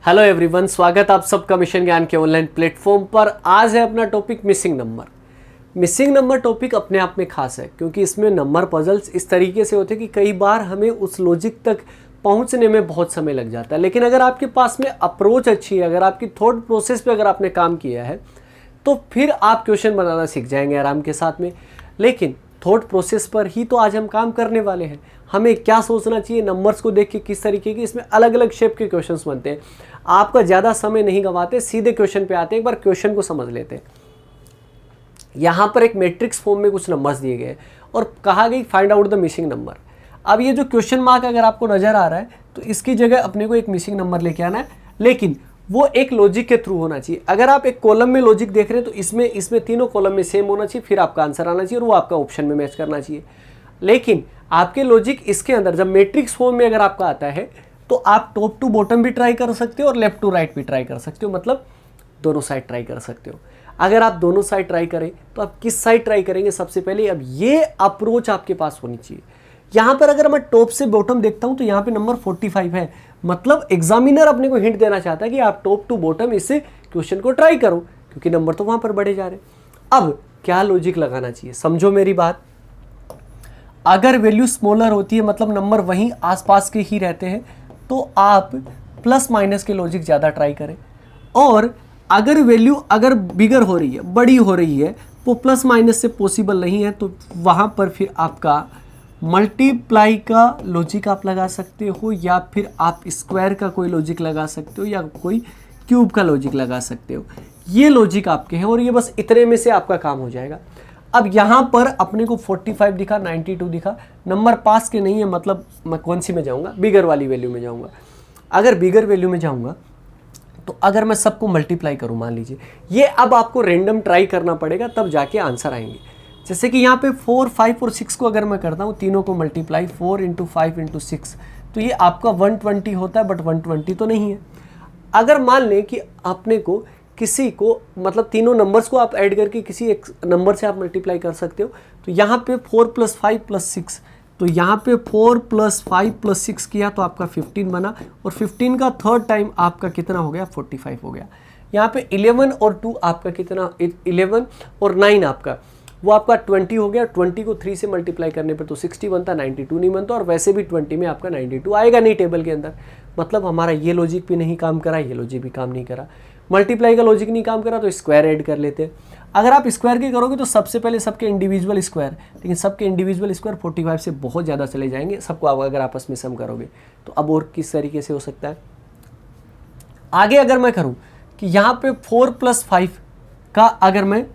Hello everyone, स्वागत आप सबका मिशन ज्ञान के ऑनलाइन प्लेटफॉर्म पर। आज है अपना topic missing number. Missing number topic अपने आप में खास है क्योंकि इसमें नंबर पजल्स इस तरीके से होते हैं कि कई बार हमें उस लॉजिक तक पहुंचने में बहुत समय लग जाता है। लेकिन अगर आपके पास में अप्रोच अच्छी है, अगर आपकी थॉट प्रोसेस पे अगर आपने काम किया है तो फिर आप क्वेश्चन बनाना सीख जाएंगे आराम के साथ में। लेकिन थॉट प्रोसेस पर ही तो आज हम काम करने वाले हैं। हमें क्या सोचना चाहिए, नंबर्स को देख के किस तरीके की इसमें अलग अलग शेप के क्वेश्चंस बनते हैं। आपका ज़्यादा समय नहीं गंवाते, सीधे क्वेश्चन पे आते हैं, एक बार क्वेश्चन को समझ लेते हैं। यहाँ पर एक मैट्रिक्स फॉर्म में कुछ नंबर्स दिए गए और कहा गई find out the missing number. अब ये जो क्वेश्चन मार्क अगर आपको नज़र आ रहा है तो इसकी जगह अपने को एक मिसिंग नंबर लेके आना है, लेकिन वो एक लॉजिक के थ्रू होना चाहिए। अगर आप एक कॉलम में लॉजिक देख रहे हैं तो इसमें तीनों कॉलम में सेम होना चाहिए, फिर आपका आंसर आना चाहिए और वो आपका ऑप्शन में मैच करना चाहिए। लेकिन आपके लॉजिक इसके अंदर जब मैट्रिक्स फॉर्म में अगर आपका आता है तो आप टॉप टू बॉटम भी ट्राई कर सकते हो और लेफ्ट टू राइट भी ट्राई कर सकते हो, मतलब दोनों साइड ट्राई कर सकते हो। अगर आप दोनों साइड ट्राई करें तो आप किस साइड ट्राई करेंगे? सबसे पहले अब ये अप्रोच आपके पास होनी चाहिए। यहाँ पर अगर मैं टॉप से बॉटम देखता हूँ तो यहाँ पे नंबर 45 है, मतलब एग्जामिनर अपने को हिंट देना चाहता है कि आप टॉप टू बॉटम इस क्वेश्चन को ट्राई करो क्योंकि नंबर तो वहाँ पर बढ़े जा रहे हैं। अब क्या लॉजिक लगाना चाहिए, समझो मेरी बात। अगर वैल्यू स्मॉलर होती है, मतलब नंबर वहीं आसपास के ही रहते हैं, तो आप प्लस माइनस के लॉजिक ज़्यादा ट्राई करें। और अगर वैल्यू अगर बिगर हो रही है, बड़ी हो रही है, वो प्लस माइनस से पॉसिबल नहीं है, तो वहाँ पर फिर आपका मल्टीप्लाई का लॉजिक आप लगा सकते हो, या फिर आप स्क्वायर का कोई लॉजिक लगा सकते हो, या कोई क्यूब का लॉजिक लगा सकते हो। ये लॉजिक आपके हैं और ये बस इतने में से आपका काम हो जाएगा। अब यहाँ पर अपने को 45 दिखा, 92 दिखा, नंबर पास के नहीं है, मतलब मैं कौन सी में जाऊँगा? बिगर वाली वैल्यू में जाऊँगा। अगर बिगर वैल्यू में जाऊँगा तो अगर मैं सबको मल्टीप्लाई करूँ, मान लीजिए ये अब आपको रैंडम ट्राई करना पड़ेगा, तब जाके आंसर आएंगे। जैसे कि यहाँ पे 4, 5 और 6 को अगर मैं करता हूँ, तीनों को मल्टीप्लाई 4 × 5 × 6, तो ये आपका 120 होता है, बट 120 तो नहीं है। अगर मान लें कि आपने को किसी को, मतलब तीनों नंबर्स को आप ऐड करके किसी एक नंबर से आप मल्टीप्लाई कर सकते हो, तो यहाँ पे 4 + 5 + 6, तो यहाँ पे 4 + 5 + 6 किया तो आपका 15 बना, और 15 का थर्ड टाइम आपका कितना हो गया? 45 हो गया। यहाँ पे 11 और 2 आपका कितना? 11 और 9 आपका, वो आपका 20 हो गया। 20 को 3 से मल्टीप्लाई करने पर तो 60 बनता, 92 नहीं बनता, और वैसे भी 20 में आपका 92 आएगा नहीं टेबल के अंदर। मतलब हमारा ये लॉजिक भी नहीं काम करा, ये लॉजिक भी काम नहीं करा, मल्टीप्लाई का लॉजिक नहीं काम करा, तो स्क्वायर ऐड कर लेते हैं। अगर आप स्क्वायर की करोगे तो सबसे पहले सबके इंडिविजुअल स्क्वायर, लेकिन सबके इंडिविजुअल स्क्वायर 45 से बहुत ज़्यादा चले जाएंगे, सबको अगर आपस में सम करोगे तो अब और किस तरीके से हो सकता है? आगे अगर मैं करूँ कि यहाँ पे 4 + 5 का अगर मैं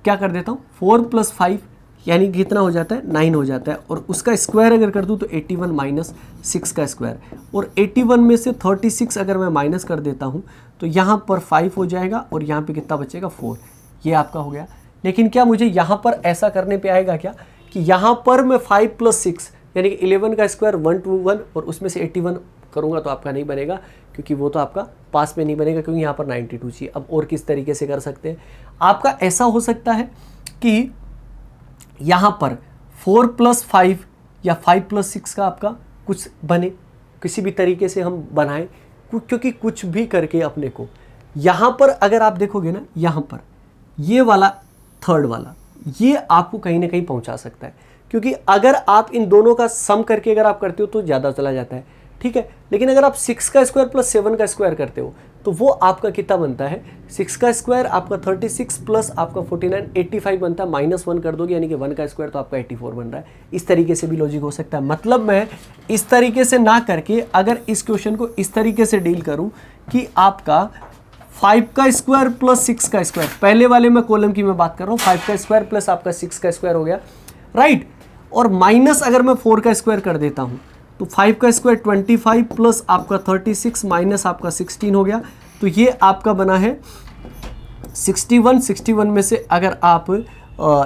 क्या कर देता हूँ, 4 + 5 यानी कितना हो जाता है? 9 हो जाता है, और उसका स्क्वायर अगर कर दूँ तो 81 - 6 का स्क्वायर, और 81 में से 36 अगर मैं माइनस कर देता हूँ तो यहाँ पर 5 हो जाएगा, और यहाँ पे कितना बचेगा? 4। ये आपका हो गया। लेकिन क्या मुझे यहाँ पर ऐसा करने पे आएगा क्या कि यहाँ पर मैं 5 + 6 यानी कि 11 का स्क्वायर 121 और उसमें से 81 करूँगा तो आपका नहीं बनेगा, क्योंकि वो तो आपका पास में नहीं बनेगा, क्योंकि यहाँ पर 92 चाहिए। अब और किस तरीके से कर सकते हैं? आपका ऐसा हो सकता है कि यहाँ पर 4 + 5 या 5 + 6 का आपका कुछ बने, किसी भी तरीके से हम बनाएं, क्योंकि कुछ भी करके अपने को यहाँ पर अगर आप देखोगे ना, यहाँ पर ये वाला थर्ड वाला ये आपको कहीं ना कहीं पहुँचा सकता है, क्योंकि अगर आप इन दोनों का सम करके अगर आप करते हो तो ज़्यादा चला जाता है, ठीक है। लेकिन अगर आप 6 का स्क्वायर + 7 का स्क्वायर करते हो तो वो आपका कितना बनता है? 6 का स्क्वायर आपका 36 प्लस आपका 49, 85 बनता है, -1 कर दोगे यानी कि 1 का स्क्वायर तो आपका 84 बन रहा है। इस तरीके से भी लॉजिक हो सकता है। मतलब मैं इस तरीके से ना करके अगर इस क्वेश्चन को इस तरीके से डील करूं कि आपका 5 का स्क्वायर + 6 का स्क्वायर, पहले वाले में कॉलम की मैं बात कर रहा हूँ, 5 का स्क्वायर प्लस आपका 6 का स्क्वायर हो गया, राइट। और माइनस अगर मैं 4 का स्क्वायर कर देता हूँ तो 5 का स्क्वायर 25 प्लस आपका 36 माइनस आपका 16 हो गया, तो ये आपका बना है 61। 61 में से अगर आप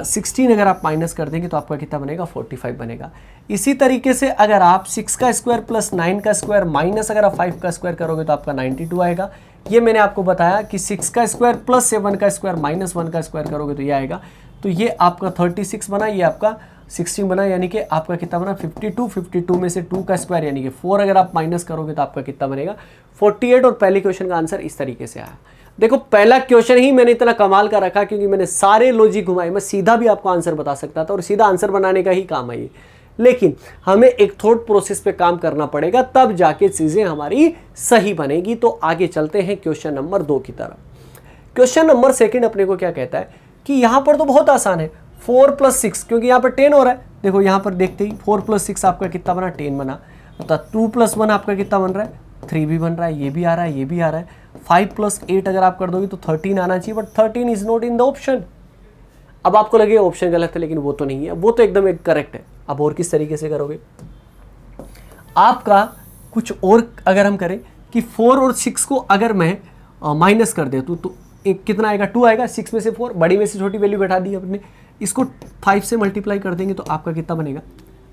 16 अगर आप माइनस कर देंगे तो आपका कितना बनेगा? 45 बनेगा। इसी तरीके से अगर आप 6 का स्क्वायर प्लस 9 का स्क्वायर माइनस अगर आप 5 का स्क्वायर करोगे तो आपका 92 आएगा। ये मैंने आपको बताया कि 6 का स्क्वायर प्लस 7 का स्क्वायर माइनस 1 का स्क्वायर करोगे तो ये आएगा, तो ये आपका 36 बना, ये आपका 16 बना, यानी कि आपका कितना बना 52। 52 में से 2 का स्क्वायर यानी कि 4 अगर आप माइनस करोगे तो आपका कितना बनेगा 48। और पहले क्वेश्चन का आंसर इस तरीके से आया। देखो पहला क्वेश्चन ही मैंने इतना कमाल का रखा क्योंकि मैंने सारे लॉजिक घुमाए, मैं सीधा भी आपको आंसर बता सकता था और सीधा आंसर बनाने का ही काम है ये, लेकिन हमें एक थॉट प्रोसेस पे काम करना पड़ेगा, तब जाके चीजें हमारी सही बनेगी। तो आगे चलते हैं क्वेश्चन नंबर 2 की तरफ। क्वेश्चन नंबर 2 अपने को क्या कहता है कि यहां पर तो बहुत आसान है, 4 + 6, क्योंकि यहां पर 10 हो रहा है। देखो यहां पर देखते ही 4 + 6 आपका कितना बना 10 बना, अर्थात 2 + 1 आपका कितना बन रहा है 3 भी बन रहा है, ये भी आ रहा है, ये भी आ रहा है। 5 + 8 अगर आप कर दोगे तो 13 आना चाहिए, but 13 is not in the option. अब आपको लगे ऑप्शन गलत है, लेकिन वो तो नहीं है, वो तो एकदम एक करेक्ट है। अब और किस तरीके से करोगे आपका कुछ और, अगर हम करें कि 4 और 6 को अगर मैं माइनस कर दे तो एक कितना आएगा 2 आएगा, 6 में से 4, बड़ी में से छोटी वैल्यू बैठा दी अपने, इसको 5 से मल्टीप्लाई कर देंगे तो आपका कितना बनेगा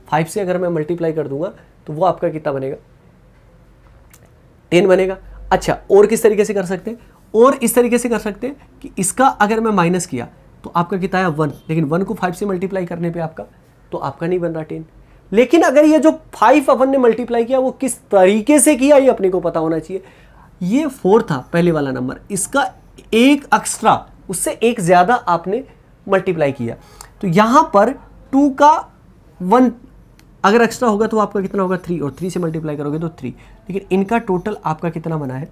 5 से अगर मैं मल्टीप्लाई कर दूंगा तो वो आपका कितना बनेगा 10 बनेगा। अच्छा और किस तरीके से कर सकते हैं, और इस तरीके से कर सकते हैं कि इसका अगर मैं माइनस किया तो आपका कितना आया 1, लेकिन 1 को 5 से मल्टीप्लाई करने पे आपका तो आपका नहीं बन रहा 10। लेकिन अगर ये जो 5 अपन ने मल्टीप्लाई किया वो किस तरीके से किया ये अपने को पता होना चाहिए। ये 4 था पहले वाला नंबर, इसका एक एक्स्ट्रा, उससे एक ज्यादा आपने मल्टीप्लाई किया, तो यहां पर 2 का 1 अगर एक्स्ट्रा होगा तो आपका कितना होगा 3, और 3 से मल्टीप्लाई करोगे तो 3, लेकिन इनका टोटल आपका कितना बना है,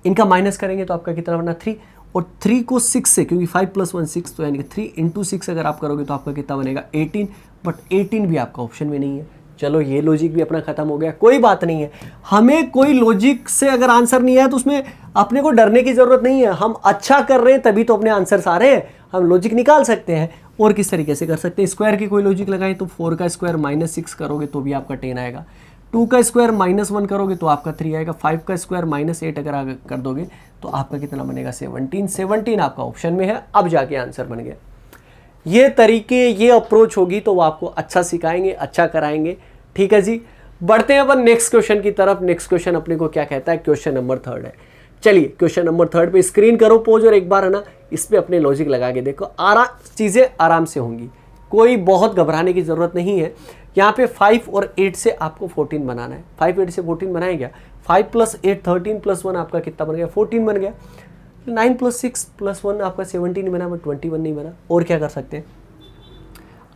इनका माइनस करेंगे तो आपका कितना बना 3, और 3 को 6 से, क्योंकि 5 + 1 6, तो यानी कि 3 × 6 अगर आप करोगे तो आपका कितना बनेगा 18, बट 18 भी आपका ऑप्शन में नहीं है। चलो ये लॉजिक भी अपना खत्म हो गया, कोई बात नहीं है। हमें कोई लॉजिक से अगर आंसर नहीं आया तो उसमें अपने को डरने की जरूरत नहीं है, हम अच्छा कर रहे हैं तभी तो अपने आंसर आ रहे हैं, हम लॉजिक निकाल सकते हैं। और किस तरीके से कर सकते हैं, स्क्वायर की कोई लॉजिक लगाएं तो 4 का स्क्वायर -6 करोगे तो भी आपका 10 आएगा, 2 का स्क्वायर -1 करोगे तो आपका 3 आएगा, 5 का स्क्वायर -8 अगर कर दोगे तो आपका कितना बनेगा 17। 17 आपका ऑप्शन में है, अब जाके आंसर बन गया। ये तरीके, ये अप्रोच होगी तो वो आपको अच्छा सिखाएंगे, अच्छा कराएंगे। ठीक है जी, बढ़ते हैं अपन नेक्स्ट क्वेश्चन की तरफ। नेक्स्ट क्वेश्चन अपने को क्या कहता है, क्वेश्चन नंबर 3 है। चलिए क्वेश्चन नंबर 3 पे स्क्रीन करो पोज और एक बार है ना इस पे अपने लॉजिक लगा के देखो, चीजें आराम से होंगी, कोई बहुत घबराने की जरूरत नहीं है। यहाँ पे 5 और 8 से आपको 14 बनाना है। 5 8 से 14 बनाया गया, 5 + 8 13 + 1 आपका कितना बन गया 14 बन गया, 9 + 6 + 1 आपका 17 बना, बट 21 नहीं बना। और क्या कर सकते हैं,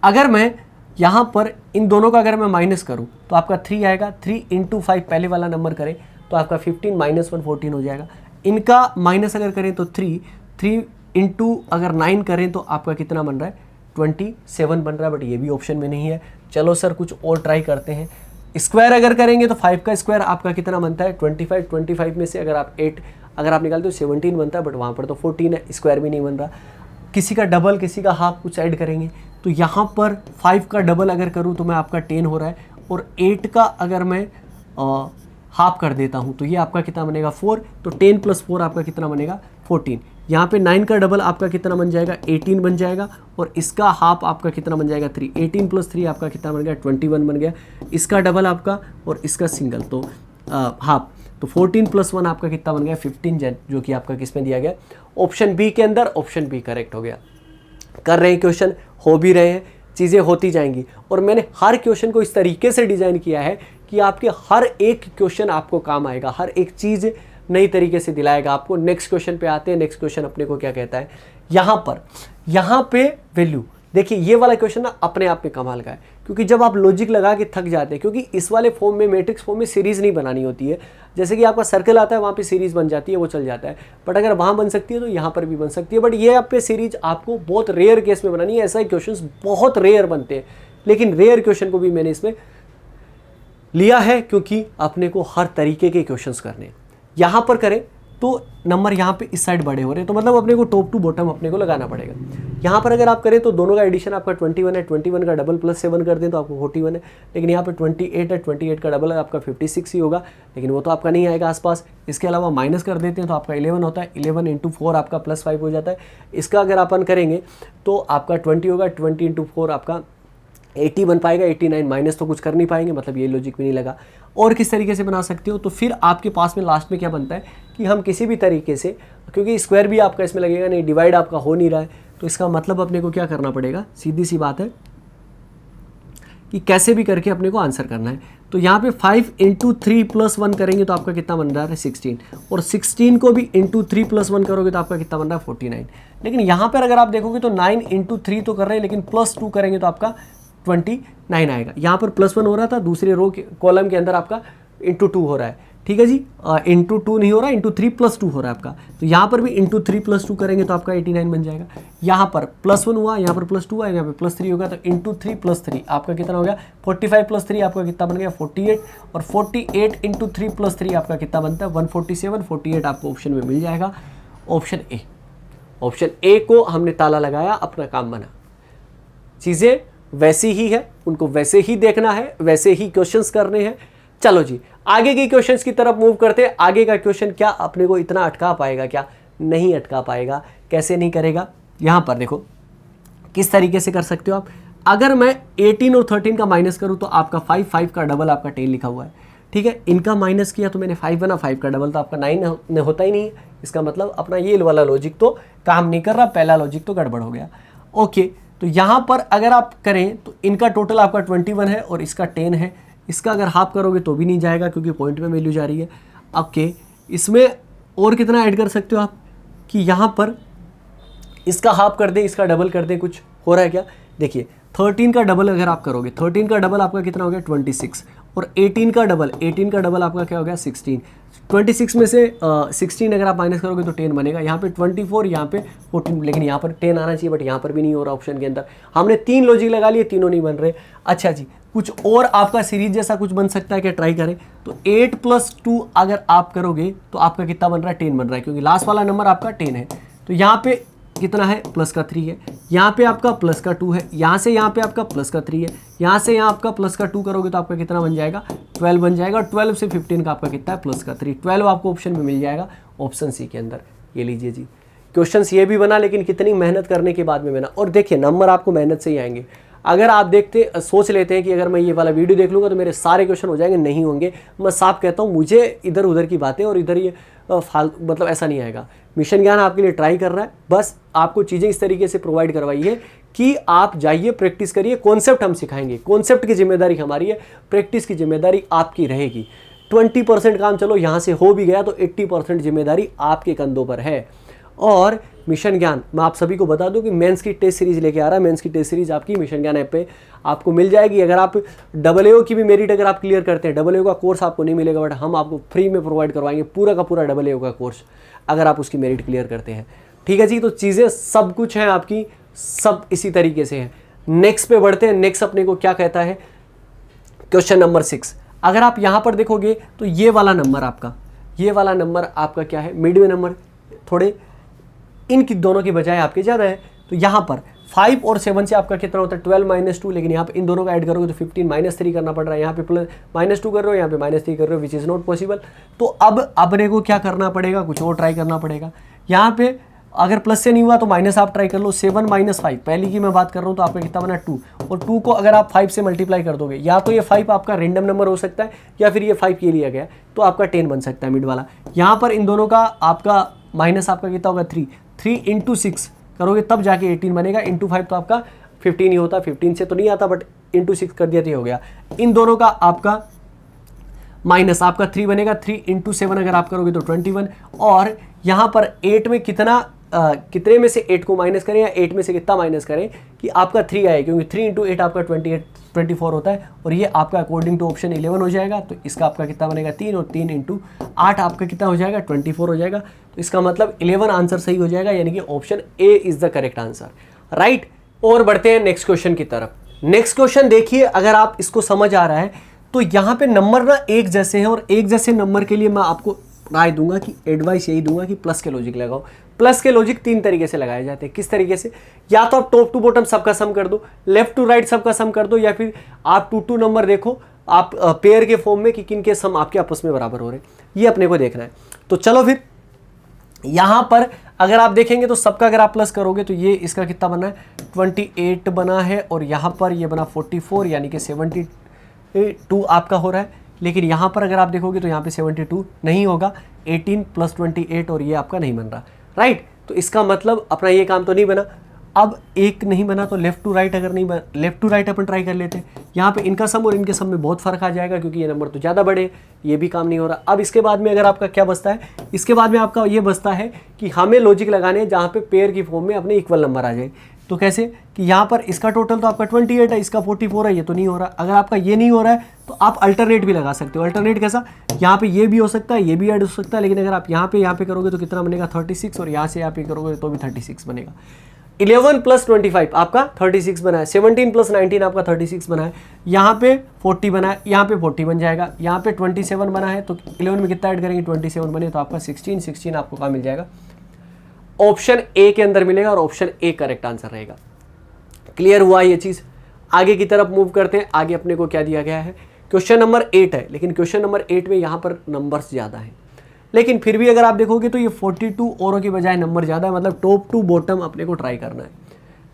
अगर मैं यहाँ पर इन दोनों का अगर मैं माइनस करूँ तो आपका 3 आएगा, 3 × 5 पहले वाला नंबर करें तो आपका 15 - 1 14 हो जाएगा। इनका माइनस अगर करें तो 3 × अगर 9 करें तो आपका कितना बन रहा है 27 बन रहा है, बट ये भी ऑप्शन में नहीं है। चलो सर कुछ और ट्राई करते हैं। स्क्वायर अगर करेंगे तो 5 का स्क्वायर आपका कितना बनता है 25, 25 में से अगर आप 8 अगर आप निकालते हो 17 बनता है, बट वहाँ पर तो 14 है, स्क्वायर भी नहीं बन रहा। किसी का डबल किसी का हाफ कुछ ऐड करेंगे तो यहाँ पर 5 का डबल अगर करूँ तो मैं आपका 10 हो रहा है, और 8 का अगर मैं हाफ कर देता हूँ तो ये आपका कितना बनेगा 4, तो 10 + 4 आपका कितना बनेगा 14। यहाँ पे 9 का डबल आपका कितना बन जाएगा 18 बन जाएगा, और इसका हाफ आपका कितना बन जाएगा 3, 18 + 3 आपका कितना बन गया 21 बन गया। इसका डबल आपका और इसका सिंगल तो हाफ, तो 14 + 1 आपका कितना बन गया 15, जो कि आपका किस में दिया गया ऑप्शन बी के अंदर। ऑप्शन बी करेक्ट हो गया। कर रहे हैं क्वेश्चन, हो भी रहे हैं, चीज़ें होती जाएंगी। और मैंने हर क्वेश्चन को इस तरीके से डिज़ाइन किया है कि आपके हर एक क्वेश्चन आपको काम आएगा, हर एक चीज़ नई तरीके से दिलाएगा आपको। नेक्स्ट क्वेश्चन पे आते हैं। नेक्स्ट क्वेश्चन अपने को क्या कहता है, यहाँ पे वैल्यू देखिए, ये वाला क्वेश्चन ना अपने आप में कमाल का है, क्योंकि जब आप लॉजिक लगा के थक जाते हैं, क्योंकि इस वाले फॉर्म में मैट्रिक्स फॉर्म में सीरीज़ नहीं बनानी होती है। जैसे कि आपका सर्कल आता है वहाँ पे सीरीज़ बन जाती है, वो चल जाता है, बट अगर वहाँ बन सकती है तो यहाँ पर भी बन सकती है। बट ये आप पे सीरीज आपको बहुत रेयर केस में बनानी है, ऐसा ही क्वेश्चन बहुत रेयर बनते हैं, लेकिन रेयर क्वेश्चन को भी मैंने इसमें लिया है क्योंकि अपने को हर तरीके के क्वेश्चंस करने। यहाँ पर करें तो नंबर यहाँ पे इस साइड बड़े हो रहे हैं, तो मतलब अपने को टॉप टू बॉटम अपने को लगाना पड़ेगा। यहाँ पर अगर आप करें तो दोनों का एडिशन आपका 21 है, 21 का डबल +7 कर दें तो आपको 41 है, लेकिन यहाँ पे 28 है, 28 का डबल आपका 56 ही होगा, लेकिन वो तो आपका नहीं आएगा आसपास। इसके अलावा माइनस कर देते हैं तो आपका 11 होता है, 11 × 4 आपका +5 हो जाता है। इसका अगर अपन करेंगे तो आपका 20 होगा, 20 × 4 आपका 80 बन पाएगा, 89 माइनस तो कुछ कर नहीं पाएंगे, मतलब ये लॉजिक भी नहीं लगा। और किस तरीके से बना सकते हो, तो फिर आपके पास में लास्ट में क्या बनता है कि हम किसी भी तरीके से, क्योंकि स्क्वायर भी आपका इसमें लगेगा नहीं, डिवाइड आपका हो नहीं रहा है, तो इसका मतलब अपने को क्या करना पड़ेगा, सीधी सी बात है कि कैसे भी करके अपने को आंसर करना है। तो यहाँ पे 5 इंटू 3 प्लस 1 करेंगे तो आपका कितना बन रहा है 16, और 16 को भी इंटू 3 प्लस 1 करोगे तो आपका कितना बन रहा है 49। लेकिन यहाँ पर अगर आप देखोगे तो 9 इंटू 3 तो कर रहे हैं, लेकिन प्लस 2 करेंगे तो आपका 29 आएगा। यहाँ पर प्लस 1 हो रहा था, दूसरे रो के कॉलम के अंदर आपका इंटू 2 हो रहा है, ठीक है जी। इंटू 2 नहीं हो रहा, इंटू 3 प्लस 2 हो रहा है आपका। तो यहाँ पर भी इंटू 3 प्लस 2 करेंगे तो आपका 89 बन जाएगा। यहाँ पर प्लस 1 हुआ, यहाँ पर प्लस 2 है, यहाँ पर प्लस 3 होगा, तो इंटू 3 प्लस 3 आपका कितना हो गया 45 प्लस 3 आपका कितना बन गया 48, और 48 इंटू 3 प्लस 3 आपका कितना बनता है 147। 48 आपको ऑप्शन में मिल जाएगा, ऑप्शन ए। ऑप्शन ए को हमने ताला लगाया, अपना काम बना। चीज़ें वैसी ही है, उनको वैसे ही देखना है, वैसे ही क्वेश्चंस करने हैं। चलो जी, आगे के क्वेश्चंस की तरफ मूव करते हैं। आगे का क्वेश्चन क्या अपने को इतना अटका पाएगा, क्या नहीं अटका पाएगा, कैसे नहीं करेगा। यहाँ पर देखो किस तरीके से कर सकते हो आप। अगर मैं 18 और 13 का माइनस करूँ तो आपका 5 का डबल आपका 10 लिखा हुआ है, ठीक है। इनका माइनस किया तो मैंने 5 बना, 5 का डबल तो आपका 9 होता ही नहीं है। इसका मतलब अपना ये वाला लॉजिक तो काम नहीं कर रहा, पहला लॉजिक तो गड़बड़ हो गया। ओके, तो यहाँ पर अगर आप करें तो इनका टोटल आपका 21 है और इसका 10 है। इसका अगर हाफ करोगे तो भी नहीं जाएगा क्योंकि पॉइंट में वैल्यू जा रही है। ओके, इसमें और कितना ऐड कर सकते हो आप कि यहाँ पर इसका हाफ कर दें, इसका डबल कर दें, कुछ हो रहा है क्या। देखिए 13 का डबल अगर आप करोगे, 13 का डबल आपका कितना हो गया 26, और 18 का डबल आपका क्या हो गया 16। 26 में से 16 अगर आप माइनस करोगे तो 10 बनेगा। यहाँ पे 24, यहाँ पे 14, लेकिन यहाँ पर 10 आना चाहिए, बट यहाँ पर भी नहीं हो रहा ऑप्शन के अंदर। हमने 3 लॉजिक लगा लिए, तीनों नहीं बन रहे। अच्छा जी, कुछ और आपका सीरीज जैसा कुछ बन सकता है क्या, ट्राई करें। तो 8 + 2 अगर आप करोगे तो आपका कितना बन रहा है 10 बन रहा है, क्योंकि लास्ट वाला नंबर आपका 10 है। तो यहाँ पे कितना है प्लस का 3 है, यहाँ पे आपका प्लस का 2 है, यहाँ से यहाँ पे आपका प्लस का 3 है, यहाँ से यहाँ आपका प्लस का 2 करोगे तो आपका कितना बन जाएगा 12 बन जाएगा। और 12 से 15 का आपका कितना है प्लस का 3, 12 आपको ऑप्शन में मिल जाएगा, ऑप्शन सी के अंदर। ये लीजिए जी, क्वेश्चन ये भी बना, लेकिन कितनी मेहनत करने के बाद में बना। और देखिए नंबर आपको मेहनत से ही आएंगे। अगर आप सोच लेते हैं कि अगर मैं ये वाला वीडियो देख लूँगा तो मेरे सारे क्वेश्चन हो जाएंगे, नहीं होंगे। मैं साफ कहता हूँ, मुझे इधर उधर की बातें और इधर ये मतलब ऐसा नहीं आएगा। मिशन ज्ञान आपके लिए ट्राई कर रहा है, बस आपको चीज़ें इस तरीके से प्रोवाइड करवाई है कि आप जाइए प्रैक्टिस करिए। कॉन्सेप्ट हम सिखाएंगे, कॉन्सेप्ट की जिम्मेदारी हमारी है, प्रैक्टिस की जिम्मेदारी आपकी रहेगी। 20% काम चलो यहाँ से हो भी गया तो 80% जिम्मेदारी आपके कंधों पर है। और मिशन ज्ञान मैं आप सभी को बता दूं कि मेंस की टेस्ट सीरीज लेके आ रहा है। मेंस की टेस्ट सीरीज आपकी मिशन ज्ञान ऐप पे आपको मिल जाएगी। अगर आप AA की भी मेरिट अगर आप क्लियर करते हैं, AA का कोर्स आपको नहीं मिलेगा, बट हम आपको फ्री में प्रोवाइड करवाएंगे पूरा का पूरा AA का कोर्स, अगर आप उसकी मेरिट क्लियर करते हैं, ठीक है जी। तो चीज़ें सब कुछ हैं आपकी, सब इसी तरीके से हैं। नेक्स्ट पे बढ़ते हैं। नेक्स्ट अपने को क्या कहता है, क्वेश्चन नंबर 6। अगर आप यहाँ पर देखोगे तो ये वाला नंबर आपका क्या है, मिड में नंबर थोड़े इनकी दोनों की बजाय आपके ज़्यादा है। तो यहाँ पर 5 और 7 से आपका कितना होता है 12 - 2, लेकिन यहाँ पे इन दोनों का ऐड करोगे तो 15 - 3 करना पड़ रहा है। यहाँ पे -2 कर रहे हो, यहाँ पे -3 कर रहे हो, विच इज़ नॉट पॉसिबल। तो अब अपने को क्या करना पड़ेगा, कुछ और ट्राई करना पड़ेगा। यहाँ पे अगर प्लस से नहीं हुआ तो माइनस आप ट्राई कर लो। 7 - 5 पहली की मैं बात कर रहा हूँ, तो आपका कितना बना 2, और 2 को अगर आप 5 से मल्टीप्लाई कर दोगे, या तो ये 5 आपका रेंडम नंबर हो सकता है, या फिर ये 5 ये लिया गया तो आपका 10 बन सकता है मिड वाला। यहाँ पर इन दोनों का आपका माइनस आपका कितना होगा 3 × 6 करोगे तब जाके 18 बनेगा। × 5 तो आपका 15 ही होता, 15 से तो नहीं आता, बट × 6 कर दिया तो हो गया। इन दोनों का आपका माइनस आपका 3 बनेगा। 3 × 7 अगर आप करोगे तो 21। और यहाँ पर 8 में कितने में से 8 को माइनस करें, या 8 में से कितना माइनस करें कि आपका 3 आए, क्योंकि 3 × 8 आपका 24 होता है, और ये आपका अकॉर्डिंग टू ऑप्शन 11 हो जाएगा। तो इसका आपका कितना बनेगा 3, और 3 × 8 आपका कितना हो जाएगा 24 हो जाएगा। तो इसका मतलब 11 आंसर सही हो जाएगा, यानी कि option A is the correct answer, right. और बढ़ते हैं नेक्स्ट क्वेश्चन की तरफ। नेक्स्ट क्वेश्चन देखिए, अगर आप इसको समझ आ रहा है तो यहाँ पे नंबर ना एक जैसे हैं, और एक जैसे नंबर के लिए मैं आपको राय दूंगा कि एडवाइस यही दूंगा कि प्लस के लॉजिक लगाओ। प्लस के लॉजिक 3 तरीके से लगाए जाते हैं। किस तरीके से, या तो आप टॉप टू बॉटम सबका सम कर दो, लेफ्ट टू राइट सबका सम कर दो, या फिर आप 2 नंबर देखो आप पेयर के फॉर्म में कि किन के सम आपके आपस में बराबर हो रहे हैं, ये अपने को देखना है। तो चलो फिर यहाँ पर अगर आप देखेंगे तो सबका अगर आप प्लस करोगे तो ये इसका कितना बना है 28 बना है, और यहाँ पर ये बना 44, यानी कि 72 आपका हो रहा है। लेकिन यहाँ पर अगर आप देखोगे तो यहाँ पे 72 नहीं होगा, 18 + 28, और ये आपका नहीं बन रहा, राइट। तो इसका मतलब अपना ये काम तो नहीं बना। अब एक नहीं बना तो लेफ्ट टू राइट, अगर नहीं बना लेफ्ट टू राइट अपन ट्राई कर लेते हैं। यहाँ पे इनका सम और इनके सम में बहुत फर्क आ जाएगा क्योंकि ये नंबर तो ज़्यादा बड़े, ये भी काम नहीं हो रहा। अब इसके बाद में अगर आपका क्या बचता है, इसके बाद में आपका ये बचता है कि हमें लॉजिक लगाने हैं जहाँ पे पेयर की फॉर्म में अपने इक्वल नंबर आ जाए। तो कैसे कि यहाँ पर इसका टोटल तो आपका 28 है, इसका 44 है, ये तो नहीं हो रहा। अगर आपका ये नहीं हो रहा है तो आप अल्टरनेट भी लगा सकते हो। अल्टरनेट कैसा, यहाँ पे ये भी हो सकता है, ये भी ऐड हो सकता है, लेकिन अगर आप यहाँ पे करोगे तो कितना बनेगा 36, और यहाँ से यहाँ पे करोगे तो भी 36 बनेगा। 11 + 25 आपका 36 बना है, 17 + 19 आपका 36 बना है, यहाँ पे 40 बना है, यहाँ पे 40 बन जाएगा, यहाँ पे 27 बना है, तो 11 में कितना ऐड करेंगे 27 बने, तो आपका 16 आपको कहाँ मिल जाएगा, ऑप्शन ए के अंदर मिलेगा, और ऑप्शन ए करेक्ट आंसर रहेगा। क्लियर हुआ ये चीज़। आगे की तरफ मूव करते हैं। आगे अपने को क्या दिया गया है, क्वेश्चन नंबर 8 है, लेकिन क्वेश्चन नंबर 8 में यहाँ पर नंबर्स ज़्यादा हैं, लेकिन फिर भी अगर आप देखोगे तो ये 42 औरों की बजाय नंबर ज़्यादा है, मतलब टॉप टू बॉटम अपने को ट्राई करना है।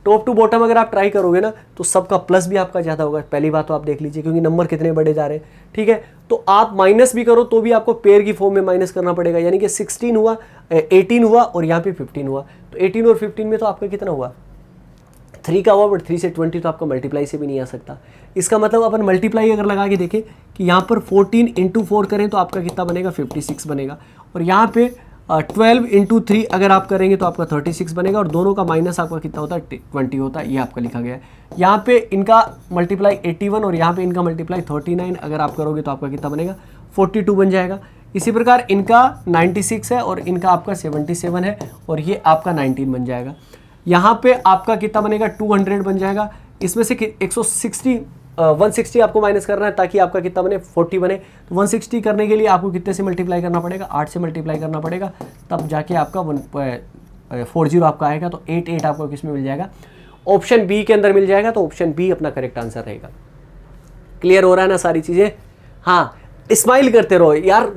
टॉप टू बॉटम अगर आप ट्राई करोगे ना तो सबका प्लस भी आपका ज़्यादा होगा। पहली बात तो आप देख लीजिए क्योंकि नंबर कितने बड़े जा रहे हैं, ठीक है। तो आप माइनस भी करो तो भी आपको पेयर की फॉर्म में माइनस करना पड़ेगा, यानी कि 16 हुआ, 18 हुआ और यहाँ पे 15 हुआ, तो 18 और 15 में तो आपका कितना हुआ 3 का हुआ, बट 3 से 20 तो आपका मल्टीप्लाई से भी नहीं आ सकता। इसका मतलब अपन मल्टीप्लाई अगर लगा के देखें कि यहाँ पर 14 × 4 करें तो आपका कितना बनेगा 56 बनेगा, और यहाँ पे 12 × 3 अगर आप करेंगे तो आपका 36 बनेगा, और दोनों का माइनस आपका कितना होता है 20 होता है, ये आपका लिखा गया है। यहाँ पे इनका मल्टीप्लाई 81 और यहाँ पे इनका मल्टीप्लाई 39 अगर आप करोगे तो आपका कितना बनेगा 42 बन जाएगा। इसी प्रकार इनका 96 है और इनका आपका 77 है, और ये आपका 19 बन जाएगा। यहाँ पे आपका कितना बनेगा 200 बन जाएगा। इसमें से 160 आपको माइनस करना है ताकि आपका कितना बने 40 बने। तो 160 करने के लिए आपको कितने से मल्टीप्लाई करना पड़ेगा, 8 से मल्टीप्लाई करना पड़ेगा, तब जाके आपका 40 आपका आएगा। तो 88 आपको किस में मिल जाएगा, ऑप्शन बी के अंदर मिल जाएगा। तो ऑप्शन बी अपना करेक्ट आंसर रहेगा। क्लियर हो रहा है ना सारी चीज़ें। हाँ, स्माइल करते रहो यार,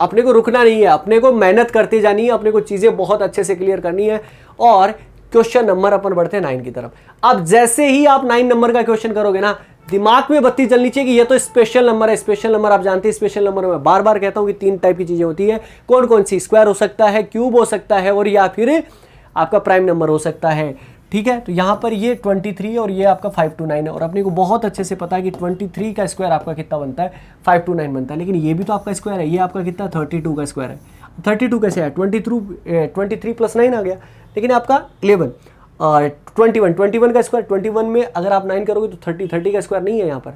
अपने को रुकना नहीं है, अपने को मेहनत करते जानी है, अपने को चीज़ें बहुत अच्छे से क्लियर करनी है। और क्वेश्चन नंबर अपन बढ़ते हैं 9 की तरफ। अब जैसे ही आप 9 नंबर का क्वेश्चन करोगे ना, दिमाग में बत्ती जलनी चाहिए कि ये तो स्पेशल नंबर है। स्पेशल नंबर आप जानते हैं, स्पेशल नंबर में बार बार कहता हूं कि 3 टाइप की चीजें होती है। कौन कौन सी, स्क्वायर हो सकता है, क्यूब हो सकता है, और या फिर आपका प्राइम नंबर हो सकता है, ठीक है। तो यहाँ पर ये 23 और ये आपका 529 है, और अपने को बहुत अच्छे से पता है कि 23 का स्क्वायर आपका कितना बनता है 529 बनता है, लेकिन ये भी तो आपका स्क्वायर है, ये आपका कितना 32 का स्क्वायर है। 32 कैसे है, 23 + 9 आ गया, लेकिन आपका 11 और 21 का स्क्वायर, 21 में अगर आप 9 करोगे तो 30 का स्क्वायर नहीं है यहाँ पर।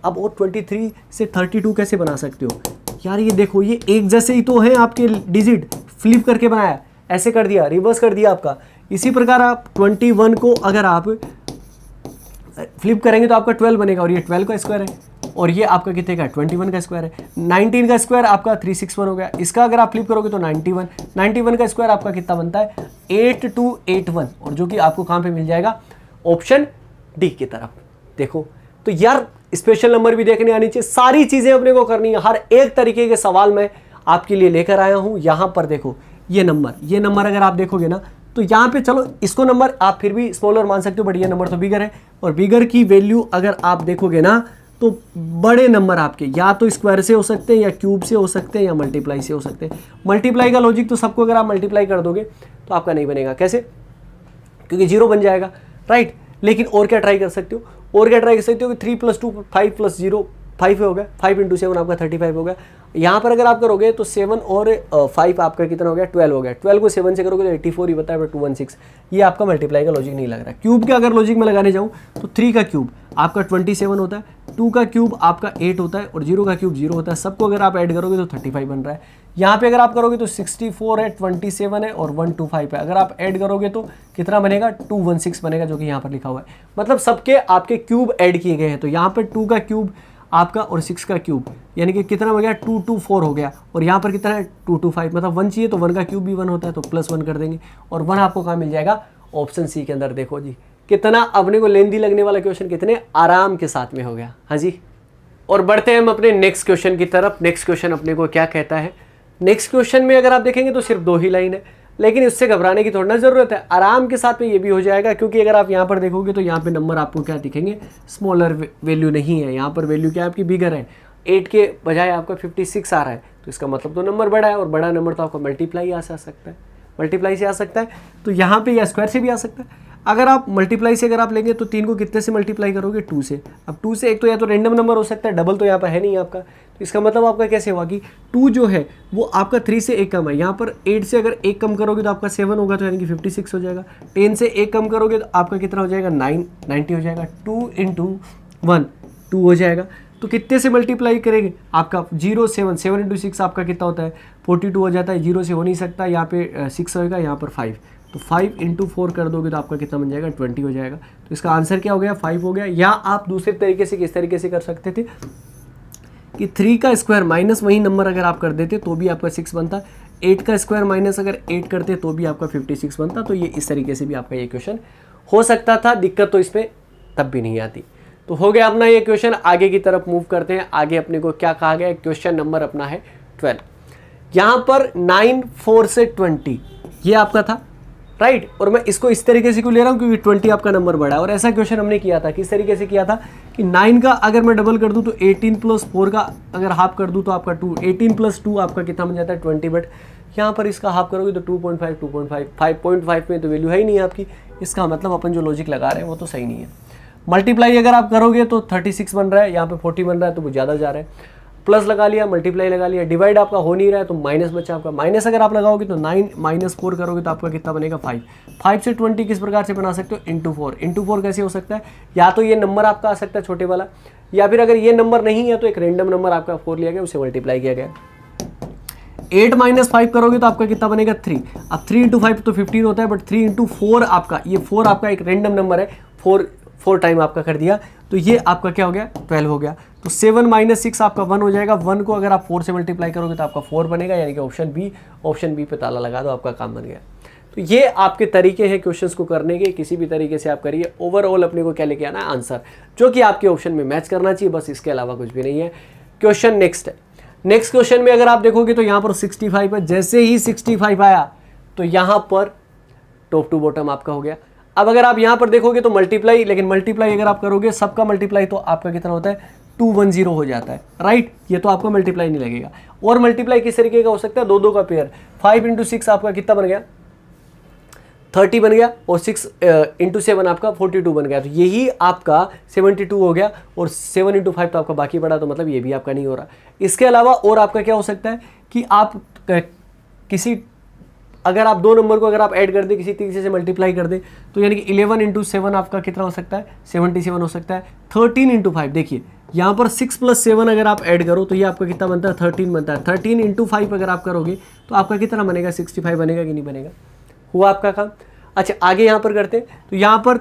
अब वो 23 से 32 कैसे बना सकते हो यार, ये देखो ये एक जैसे ही तो है आपके डिजिट, फ्लिप करके बनाया, ऐसे कर दिया, रिवर्स कर दिया आपका। इसी प्रकार आप 21 को अगर आप फ्लिप करेंगे तो आपका 12 बनेगा, और ये 12 का स्क्वायर है, और ये आपका कितने का 21 का स्क्वायर है। 19 का स्क्वायर आपका 361 हो गया, इसका अगर आप फ्लिप करोगे तो 91 का स्क्वायर आपका कितना बनता है 8281, और जो कि आपको कहाँ पे मिल जाएगा, ऑप्शन डी की तरफ। देखो तो यार स्पेशल नंबर भी देखने आनी चाहिए, सारी चीज़ें अपने को करनी है। हर एक तरीके के सवाल मैं आपके लिए लेकर आया हूँ। यहाँ पर देखो ये नंबर अगर आप देखोगे ना तो यहाँ पे चलो इसको नंबर आप फिर भी स्मॉलर मान सकते हो, बट ये नंबर तो बिगर है, और बिगर की वैल्यू अगर आप देखोगे ना तो बड़े नंबर आपके या तो स्क्वायर से हो सकते हैं, या क्यूब से हो सकते हैं, या मल्टीप्लाई से हो सकते हैं। मल्टीप्लाई का लॉजिक तो सबको अगर आप मल्टीप्लाई कर दोगे तो आपका नहीं बनेगा, कैसे, क्योंकि 0 बन जाएगा, राइट। लेकिन और क्या ट्राई कर सकते हो, और क्या ट्राई कर सकते हो कि 3 + 2 5 + 0 5 हो गया, 5 × 7 आपका 35 हो गया। यहाँ पर अगर आप करोगे तो 7 और 5 आपका कितना हो गया 12 हो गया। 12 को 7 से करोगे तो 84 ही बताया, 216। ये आपका मल्टीप्लाई का लॉजिक नहीं लग रहा है। क्यूब के अगर लॉजिक में लगाने जाऊँ तो 3 का क्यूब आपका 27 होता है, 2 का क्यूब आपका 8 होता है, और 0 का क्यूब 0 होता है। सबको अगर आप ऐड करोगे तो 35 बन रहा है। यहाँ पे अगर आप करोगे तो 64 है, 27 है, और 125 है। अगर आप ऐड करोगे तो कितना बनेगा 216 बनेगा, जो कि यहाँ पर लिखा हुआ है। मतलब सबके आपके क्यूब ऐड किए गए हैं। तो यहाँ पर 2 का क्यूब आपका और 6 का क्यूब यानी कि कितना हो गया 224 हो गया, और यहाँ पर कितना है 225, मतलब 1 चाहिए तो 1 का क्यूब भी 1 होता है, तो +1 कर देंगे, और 1 आपको कहाँ मिल जाएगा, ऑप्शन सी के अंदर। देखो जी कितना अपने को लेंदी लगने वाला क्वेश्चन कितने आराम के साथ में हो गया। हाँ जी, और बढ़ते हैं हम अपने नेक्स्ट क्वेश्चन की तरफ। नेक्स्ट क्वेश्चन अपने को क्या कहता है, नेक्स्ट क्वेश्चन में अगर आप देखेंगे तो सिर्फ 2 ही लाइन है, लेकिन इससे घबराने की थोड़ा ना ज़रूरत है, आराम के साथ में ये भी हो जाएगा। क्योंकि अगर आप यहाँ पर देखोगे तो यहाँ पे नंबर आपको क्या दिखेंगे, स्मॉलर वैल्यू नहीं है, यहाँ पर वैल्यू क्या आपकी बिगर है। 8 के बजाय आपका 56 आ रहा है, तो इसका मतलब तो नंबर बड़ा है, और बड़ा नंबर तो आपका मल्टीप्लाई से आ सकता है, मल्टीप्लाई से आ सकता है। तो यहाँ पे या स्क्वायर से भी आ सकता है। अगर आप मल्टीप्लाई से अगर आप लेंगे तो 3 को कितने से मल्टीप्लाई करोगे, 2 से। अब 2 से एक तो या तो रेंडम नंबर हो सकता है, डबल तो यहाँ पर है नहीं आपका, तो इसका मतलब आपका कैसे हुआ कि 2 जो है वो आपका 3 से एक कम है। यहाँ पर 8 से अगर एक कम करोगे तो आपका 7 होगा, तो यानी कि 56 हो जाएगा। 10 से एक कम करोगे तो आपका कितना हो जाएगा, 90 हो जाएगा। 2 × 1 2 हो जाएगा। तो कितने से मल्टीप्लाई करेंगे, आपका 0 7 7 × 6 आपका कितना होता है, 42 हो जाता है। 0 से हो नहीं सकता, यहाँ पे 6 होएगा, यहाँ पर 5, तो 5 × 4 कर दोगे तो आपका कितना बन जाएगा, 20 हो जाएगा। तो इसका आंसर क्या हो गया, 5 हो गया। या आप दूसरे तरीके से किस तरीके से कर सकते थे कि 3 का स्क्वायर माइनस वही नंबर अगर आप कर देते तो भी आपका 6 बनता। 8 का स्क्वायर माइनस अगर 8 करते तो भी आपका 56 बनता। तो ये इस तरीके से भी आपका ये क्वेश्चन हो सकता था, दिक्कत तो इसमें तब भी नहीं आती। तो हो गया अपना ये क्वेश्चन। आगे की तरफ मूव करते हैं। आगे अपने को क्या कहा गया, क्वेश्चन नंबर अपना है 12। यहाँ पर 9 4 से 20 ये आपका था, राइट। और मैं इसको इस तरीके से क्यों ले रहा हूँ, क्योंकि 20 आपका नंबर बड़ा है। और ऐसा क्वेश्चन हमने किया था, किस तरीके से किया था कि 9 का अगर मैं डबल कर दूँ तो 18 + 4 का अगर हाफ कर दूँ तो आपका 2, 18 + 2 आपका कितना बन जाता है, 20। बट यहाँ पर इसका हाफ करोगे तो 2.5 2.5 5.5 में तो वैल्यू है ही नहीं आपकी। इसका मतलब अपन जो लॉजिक लगा रहे हैं वो तो सही नहीं है। मल्टीप्लाई अगर आप करोगे तो 36 बन रहा है, यहाँ पे 40 बन रहा है, तो वो ज़्यादा जा रहा है। प्लस लगा लिया, मल्टीप्लाई लगा लिया, डिवाइड आपका हो नहीं रहा है तो माइनस बचा आपका। माइनस अगर आप लगाओगे तो 9 - 4 करोगे तो आपका कितना बनेगा, 5। 5 से 20 किस प्रकार से बना सकते हो, × 4 कैसे हो सकता है, या तो ये नंबर आपका आ सकता है छोटे वाला, या फिर अगर ये नंबर नहीं है तो एक रेंडम नंबर आपका 4 लिया गया, उसे मल्टीप्लाई किया गया। 8 - 5 करोगे तो आपका कितना बनेगा, 3। अब 3 × 5 तो 15 होता है, बट 3 × 4 आपका, ये 4 आपका एक रेंडम नंबर है, 4 टाइम आपका कर दिया, तो ये आपका क्या हो गया, 12 हो गया। तो 7 - 6 आपका 1 हो जाएगा। 1 को अगर आप 4 से मल्टीप्लाई करोगे तो आपका 4 बनेगा, यानी कि ऑप्शन बी पे ताला लगा दो, आपका काम बन गया। तो ये आपके तरीके हैं क्वेश्चंस को करने के, किसी भी तरीके से आप करिए। ओवरऑल अपने को क्या लेके आना है, आंसर जो कि आपके ऑप्शन में मैच करना चाहिए, बस इसके अलावा कुछ भी नहीं है। क्वेश्चन नेक्स्ट है। नेक्स्ट क्वेश्चन में अगर आप देखोगे तो यहाँ पर 65 है। जैसे ही 65 आया तो यहाँ पर टॉप टू बॉटम आपका हो गया। अब अगर आप यहाँ पर देखोगे तो मल्टीप्लाई, लेकिन मल्टीप्लाई अगर आप करोगे सबका मल्टीप्लाई तो आपका कितना होता है, 210 हो जाता है, राइट। ये तो आपको मल्टीप्लाई नहीं लगेगा। और मल्टीप्लाई किस तरीके का हो सकता है, 2 का पेयर। 5 × 6 आपका कितना बन गया, 30 बन गया, और 6 × 7 आपका 42 बन गया। तो यही आपका 72 हो गया, और 7 × 5 तो आपका बाकी पड़ा, तो मतलब ये भी आपका नहीं हो रहा। इसके अलावा और आपका क्या हो सकता है कि आप किसी, अगर आप 2 नंबर को अगर आप ऐड कर दे, किसी तरीके से मल्टीप्लाई कर दे, तो यानी कि 11 × 7 आपका कितना हो सकता है, 77 हो सकता है। 13 × 5 देखिए, यहाँ पर 6 + 7 अगर आप ऐड करो तो ये आपका कितना बनता है, 13 बनता है। 13 × 5 अगर आप करोगे तो आपका कितना बनेगा, 65 बनेगा कि नहीं बनेगा, हुआ आपका काम। अच्छा आगे यहाँ पर करते हैं, तो यहाँ पर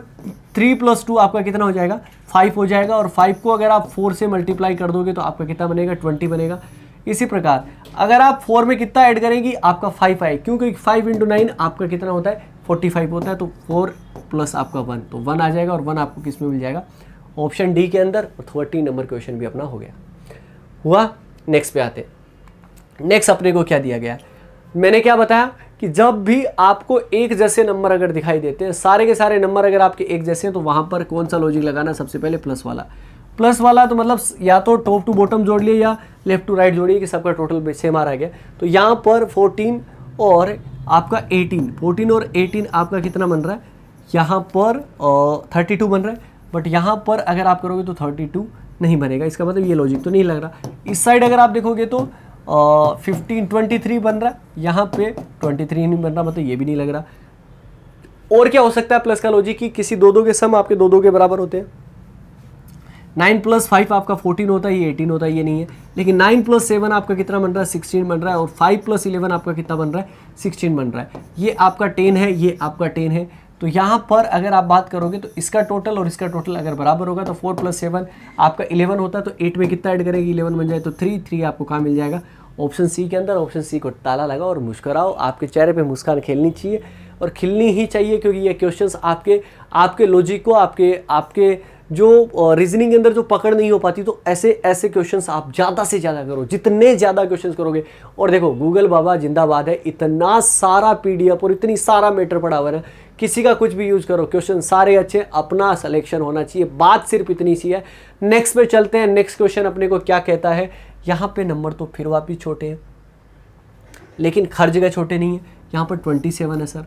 3 + 2 आपका कितना हो जाएगा, 5 हो जाएगा। और 5 को अगर आप 4 से मल्टीप्लाई कर दोगे तो आपका कितना बनेगा, 20 बनेगा। इसी प्रकार अगर आप 4 में कितना ऐड करेंगी, आपका 5 आए, क्योंकि 5 × 9 आपका कितना होता है, 45 होता है। तो 4 + आपका 1, तो 1 आ जाएगा, और 1 आपको किस में मिल जाएगा, ऑप्शन डी के अंदर। और 13 नंबर क्वेश्चन भी अपना हो गया, हुआ। नेक्स्ट पे आते हैं। नेक्स्ट अपने को क्या दिया गया, मैंने क्या बताया कि जब भी आपको एक जैसे नंबर अगर दिखाई देते हैं, सारे के सारे नंबर अगर आपके एक जैसे हैं, तो वहाँ पर कौन सा लॉजिक लगाना, सबसे पहले प्लस वाला। तो मतलब या तो टॉप टू बॉटम जोड़ लिए या लेफ्ट टू राइट जोड़िए कि सबका टोटल सेम आ रहा है। तो यहाँ पर 14 और आपका 18, 14 और 18 आपका कितना बन रहा है, यहाँ पर 32 बन रहा है। बट यहाँ पर अगर आप करोगे तो 32 नहीं बनेगा, इसका मतलब ये लॉजिक तो नहीं लग रहा। इस साइड अगर आप देखोगे तो 23 बन रहा है, यहाँ पे 23 नहीं बन रहा, मतलब ये भी नहीं लग रहा। और क्या हो सकता है प्लस का लॉजिक कि किसी दो के सम आपके दो के बराबर होते हैं। 9 + 5 आपका 14 होता है, ये 18 होता है, ये नहीं है। लेकिन 9 + 7 आपका कितना बन रहा है, 16 बन रहा है। और 5 + 11 आपका कितना बन रहा है, 16 बन रहा है। ये आपका 10 है, ये आपका 10 है। तो यहाँ पर अगर आप बात करोगे तो इसका टोटल और इसका टोटल अगर बराबर होगा तो 4 + 7 आपका 11 होता है। तो 8 में कितना ऐड करेगी, 11 बन जाए तो 3 आपको कहाँ मिल जाएगा, ऑप्शन सी के अंदर। ऑप्शन सी को ताला लगा और मुस्कुराओ, आपके चेहरे पे मुस्कान खेलनी चाहिए और खिलनी ही चाहिए, क्योंकि ये क्वेश्चंस आपके लॉजिक को, आपके जो रीजनिंग के अंदर जो पकड़ नहीं हो पाती, तो ऐसे क्वेश्चंस आप ज़्यादा से ज़्यादा करो, जितने ज़्यादा क्वेश्चंस करोगे। और देखो गूगल बाबा जिंदाबाद है, इतना सारा PDF और इतनी सारा मैटर पड़ा हुआ है, किसी का कुछ भी यूज़ करो, क्वेश्चन सारे अच्छे, अपना सिलेक्शन होना चाहिए। बात सिर्फ इतनी सी है। नेक्स्ट पे चलते हैं। नेक्स्ट क्वेश्चन अपने को क्या कहता है, यहाँ पे नंबर तो फिर वापिस छोटे हैं, लेकिन हर जगह छोटे नहीं है। यहाँ पर 27 है सर।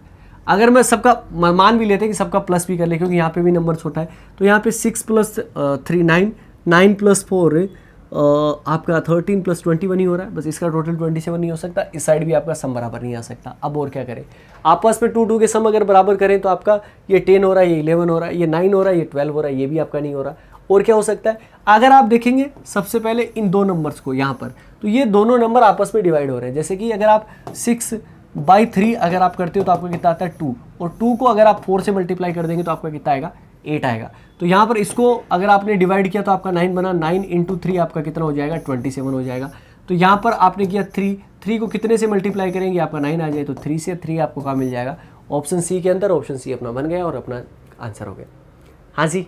अगर मैं सबका मान भी लेते हैं कि सबका प्लस भी कर ले, क्योंकि यहाँ पे भी नंबर छोटा है, तो यहाँ पे 6 + 3 9, 9 + 4 आपका 13 + 21 ही हो रहा है, बस इसका टोटल 27 नहीं हो सकता। इस साइड भी आपका सम बराबर नहीं आ सकता। अब और क्या करें, आपस में 2 के सम अगर बराबर करें तो आपका ये 10 हो रहा है, ये 11 हो रहा है, ये 9 हो रहा है, ये 12 हो रहा है, ये भी आपका नहीं हो रहा। और क्या हो सकता है, अगर आप देखेंगे सबसे पहले इन 2 नंबर्स को यहाँ पर, तो ये दोनों नंबर आपस में डिवाइड हो रहे हैं। जैसे कि अगर आप 6/3 अगर आप करते हो तो आपका कितना आता है 2, और 2 को अगर आप 4 से मल्टीप्लाई कर देंगे तो आपका कितना आएगा 8 आएगा। तो यहाँ पर इसको अगर आपने डिवाइड किया तो आपका 9 बना, 9 × 3 आपका कितना हो जाएगा 27 हो जाएगा। तो यहाँ पर आपने किया 3 को कितने से मल्टीप्लाई करेंगे आपका 9 आ जाए, तो 3 से 3 आपको कहाँ मिल जाएगा, ऑप्शन सी के अंदर। ऑप्शन सी अपना बन गया और अपना आंसर हो गया। हाँ जी,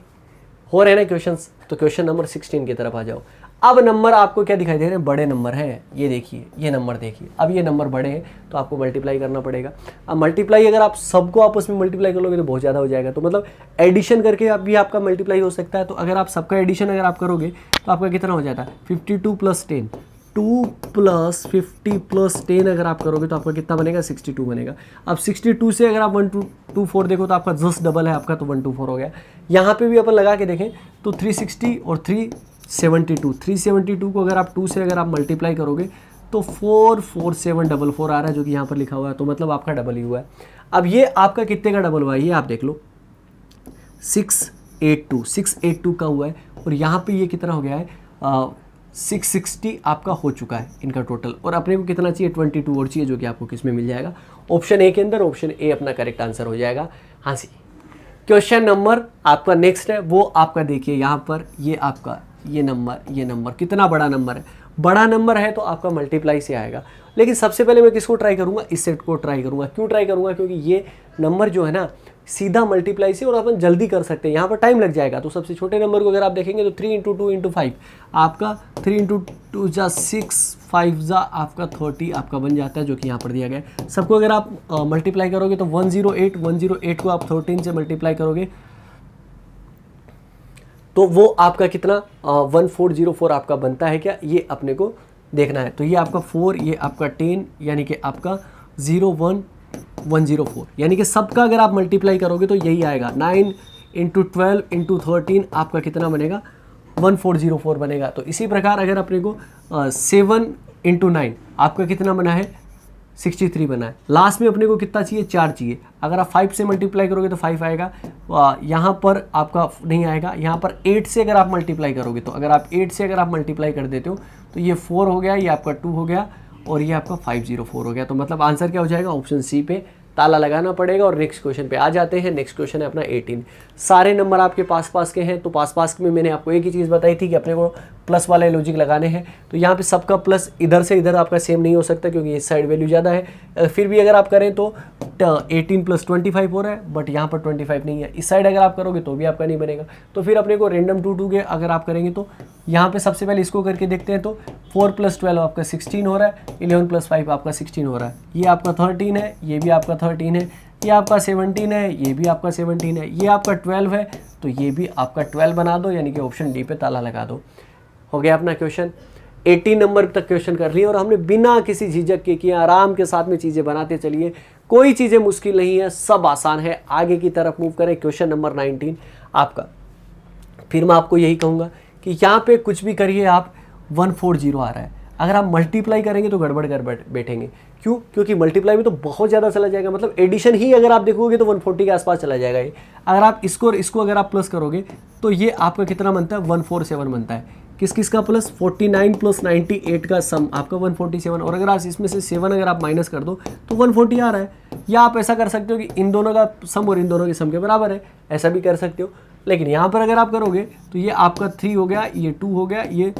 हो रहे हैं ना क्वेश्चंस। तो क्वेश्चन नंबर 16 की तरफ आ जाओ। अब नंबर आपको क्या दिखाई दे रहे हैं, बड़े नंबर है। ये देखिए, ये नंबर देखिए, अब ये नंबर बड़े हैं तो आपको मल्टीप्लाई करना पड़ेगा। अब मल्टीप्लाई अगर आप सबको आपस में मल्टीप्लाई कर लोगे तो बहुत ज़्यादा हो जाएगा, तो मतलब एडिशन करके अब भी आपका मल्टीप्लाई हो सकता है। तो अगर आप सबका एडिशन अगर आप करोगे तो आपका कितना हो जाता है 52 + 10, 2 + 50 + 10 अगर आप करोगे तो आपका कितना बनेगा 62 बनेगा। अब 62 से अगर आप 124 देखो तो आपका जस्ट डबल है आपका, तो 124 हो गया। यहाँ पे भी अपन लगा के देखें तो 360 और 372 को अगर आप 2 से अगर आप मल्टीप्लाई करोगे तो 44744 आ रहा है, जो कि यहाँ पर लिखा हुआ है। तो मतलब आपका डबल ही हुआ है। अब ये आपका कितने का डबल हुआ है, ये आप देख लो 682 का हुआ है, और यहाँ पे ये कितना हो गया है 660 आपका हो चुका है इनका टोटल। और अपने को कितना चाहिए 22 और चाहिए, जो कि आपको किस में मिल जाएगा, ऑप्शन ए के अंदर। ऑप्शन ए अपना करेक्ट आंसर हो जाएगा। हाँ जी, क्वेश्चन नंबर आपका नेक्स्ट है, वो आपका देखिए यहाँ पर, ये आपका ये नंबर कितना बड़ा नंबर है। बड़ा नंबर है तो आपका मल्टीप्लाई से आएगा, लेकिन सबसे पहले मैं किसको ट्राई करूँगा, इस सेट को ट्राई करूँगा। क्यों ट्राई करूँगा, क्योंकि ये नंबर जो है ना सीधा मल्टीप्लाई से और अपन जल्दी कर सकते हैं, यहाँ पर टाइम लग जाएगा। तो सबसे छोटे नंबर को अगर आप देखेंगे तो 3 × 2 × 5 आपका 3 × 2 = 6, 5 = आपका 30 आपका बन जाता है, जो कि यहाँ पर दिया गया है। सबको अगर आप मल्टीप्लाई करोगे तो 108 को आप 13 से मल्टीप्लाई करोगे तो वो आपका कितना 1404 आपका बनता है क्या, ये अपने को देखना है। तो ये आपका 4, ये आपका 10, यानी कि आपका 01104, यानी कि सबका अगर आप मल्टीप्लाई करोगे तो यही आएगा। 9 × 12 × 13 आपका कितना बनेगा 1404 बनेगा। तो इसी प्रकार अगर अपने को 7 × 9 आपका कितना बना है 63 बना है। लास्ट में अपने को कितना चाहिए 4 चाहिए। अगर आप 5 से मल्टीप्लाई करोगे तो 5 आएगा, यहाँ पर आपका नहीं आएगा। यहाँ पर 8 से अगर आप मल्टीप्लाई करोगे तो अगर आप 8 से अगर आप मल्टीप्लाई कर देते हो तो ये 4 हो गया, ये आपका 2 हो गया और ये आपका 504 हो गया। तो मतलब आंसर क्या हो जाएगा, ऑप्शन सी पे ताला लगाना पड़ेगा। और नेक्स्ट क्वेश्चन पे आ जाते हैं। नेक्स्ट क्वेश्चन है अपना 18। सारे नंबर आपके पास के हैं, तो पास में मैंने आपको एक ही चीज़ बताई थी कि अपने को प्लस वाले लॉजिक लगाने हैं। तो यहाँ पे सबका प्लस इधर से इधर आपका सेम नहीं हो सकता, क्योंकि इस साइड वैल्यू ज़्यादा है। फिर भी अगर आप करें तो 18 + 25 हो रहा है, बट यहाँ पर 25 नहीं है। इस साइड अगर आप करोगे तो भी आपका नहीं बनेगा। तो फिर अपने को रेंडम 2 के अगर आप करेंगे तो यहाँ पे सबसे पहले इसको करके देखते हैं। तो 4 + 12 आपका 16 हो रहा है, 11 + 5 आपका 16 हो रहा है, ये आपका 13 है, ये भी आपका 13 है, ये आपका 17 है, ये भी आपका 17 है, ये आपका 12 है, तो ये भी आपका 12 बना दो, यानी कि ऑप्शन डी पे ताला लगा दो। हो गया अपना क्वेश्चन। 18 नंबर तक क्वेश्चन कर लिए और हमने बिना किसी झिझक के किया, आराम के साथ में चीज़ें बनाते चलिए। कोई चीज़ें मुश्किल नहीं है, सब आसान है। आगे की तरफ मूव करें। क्वेश्चन नंबर 19 आपका। फिर मैं आपको यही कहूँगा कि यहाँ पे कुछ भी करिए आप 140 आ रहा है, अगर आप मल्टीप्लाई करेंगे तो गड़बड़ कर बैठेंगे। क्यों? क्योंकि मल्टीप्लाई में तो बहुत ज़्यादा चला जाएगा, मतलब एडिशन ही अगर आप देखोगे तो 140 के आसपास चला जाएगा ये। अगर आप इसको अगर आप प्लस करोगे तो ये आपका कितना बनता है 147 बनता है। किस किस का प्लस 49 + 98 का सम आपका 147। और अगर आप इसमें से 7 अगर आप माइनस कर दो तो 140 आ रहा है। या आप ऐसा कर सकते हो कि इन दोनों का सम और इन दोनों के सम के बराबर है, ऐसा भी कर सकते हो। लेकिन यहाँ पर अगर आप करोगे तो ये आपका 3 हो गया, ये 2 हो गया, ये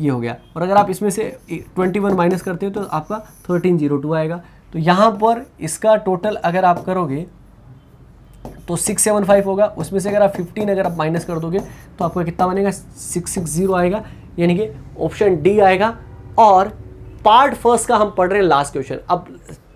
हो गया। और अगर आप इसमें से 21 माइनस करते हो तो आपका 1302 आएगा। तो यहाँ पर इसका टोटल अगर आप करोगे तो 675 होगा। उसमें से अगर आप 15 अगर आप माइनस कर दोगे तो आपका कितना बनेगा 660 आएगा, यानी कि ऑप्शन डी आएगा। और पार्ट फर्स्ट का हम पढ़ रहे हैं लास्ट क्वेश्चन। अब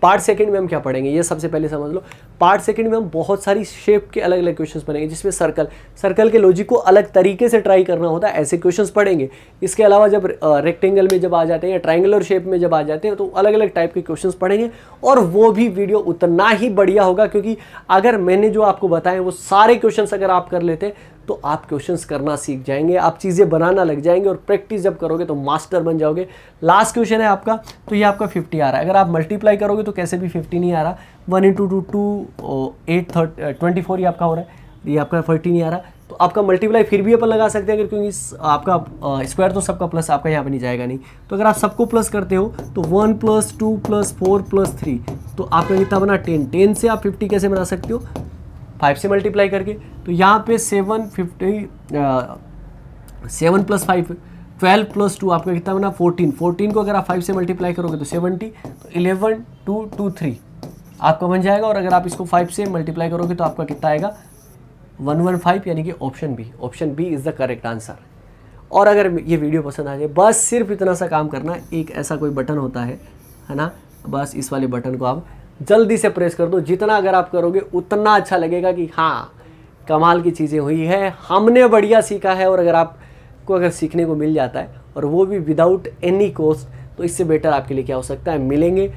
पार्ट सेकंड में हम क्या पढ़ेंगे ये सबसे पहले समझ लो। पार्ट सेकंड में हम बहुत सारी शेप के अलग अलग क्वेश्चंस पढ़ेंगे, जिसमें सर्कल के लॉजिक को अलग तरीके से ट्राई करना होता है, ऐसे क्वेश्चंस पढ़ेंगे। इसके अलावा जब रेक्टेंगल में जब आ जाते हैं या ट्रायंगुलर शेप में जब आ जाते हैं तो अलग अलग टाइप के क्वेश्चंस पढ़ेंगे, और वो भी वीडियो उतना ही बढ़िया होगा, क्योंकि अगर मैंने जो आपको बताए वो सारे क्वेश्चंस अगर आप कर लेते तो आप क्वेश्चंस करना सीख जाएंगे, आप चीज़ें बनाना लग जाएंगे, और प्रैक्टिस जब करोगे तो मास्टर बन जाओगे। लास्ट क्वेश्चन है आपका, तो ये आपका 50 आ रहा है। अगर आप मल्टीप्लाई करोगे तो कैसे भी 50 नहीं आ रहा, 1 × 2 2 8 24 ये आपका हो रहा है, ये आपका 40 नहीं आ रहा। तो आपका मल्टीप्लाई फिर भी अपन लगा सकते हैं, क्योंकि आपका स्क्वायर तो सबका प्लस आपका यहाँ पे नहीं जाएगा नहीं। तो अगर आप सबको प्लस करते हो तो 1 + 2 + 4 + 3, तो आपका कितना बना 10 से आप 50 कैसे बना सकते हो, 5 से मल्टीप्लाई करके। तो यहाँ पे 7 + 5 12 + 2 आपका कितना बना 14 को अगर आप 5 से मल्टीप्लाई करोगे तो 70, तो 11 2 2 3 आपका बन जाएगा। और अगर आप इसको 5 से मल्टीप्लाई करोगे तो आपका कितना आएगा 115, यानी कि option B is the correct answer. और अगर ये वीडियो पसंद आ जाए, बस सिर्फ इतना सा काम करना, एक ऐसा कोई बटन होता है ना, बस इस वाले बटन को आप जल्दी से प्रेस कर दो। जितना अगर आप करोगे उतना अच्छा लगेगा कि हाँ कमाल की चीज़ें हुई है, हमने बढ़िया सीखा है। और अगर आपको अगर सीखने को मिल जाता है और वो भी विदाउट एनी कॉस्ट, तो इससे बेटर आपके लिए क्या हो सकता है। मिलेंगे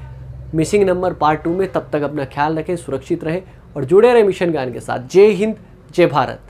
मिसिंग नंबर पार्ट 2 में, तब तक अपना ख्याल रखें, सुरक्षित रहें और जुड़े रहें मिशन ज्ञान के साथ। जय हिंद, जय भारत।